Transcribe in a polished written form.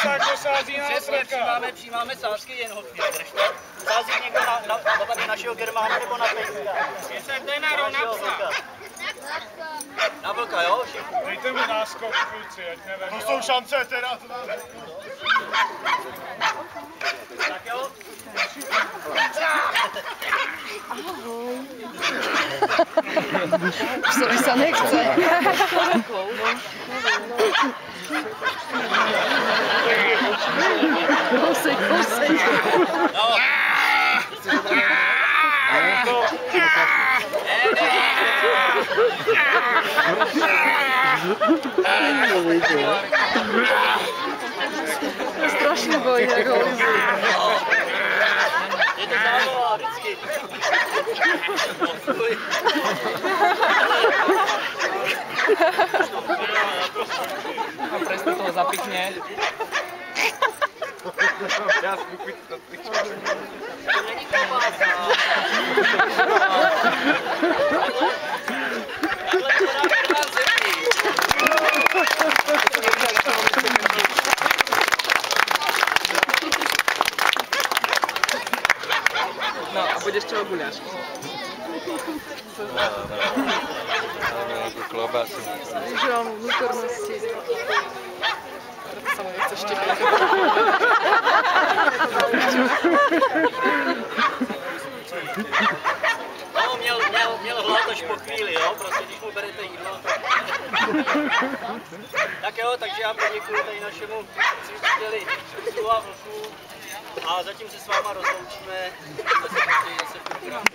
tak dosází na přesně, přijímáme sázky jen ho držte. Sází někdo na našeho Germána nebo na Pejska? To je na Ronapsa. Na vlka, jo? Dejte mi náskok, kluci, ať nevím. To jsou šance teda. Tak jo? Ahoj. Už se mi se nechce. Kousek, kousek. No. Strašně bojí, jak ho líbí. Je to zábava vždycky. A presne toho zapikne. Já si kupit to pičku. To není klobása. Takhle vypadá Germán zemí. No a budeš čeho guľaš? Máme nějakou klobásu. Že mám vnútornosti. Preto sa mu nechce štepiť. No, měl hlad až po chvíli, jo? Prostě když mu berete jídlo, tak... Tak jo, takže já poděkuji tady našemu cvičiteli psů a vlků a zatím se s váma rozloučíme. Zase v programu.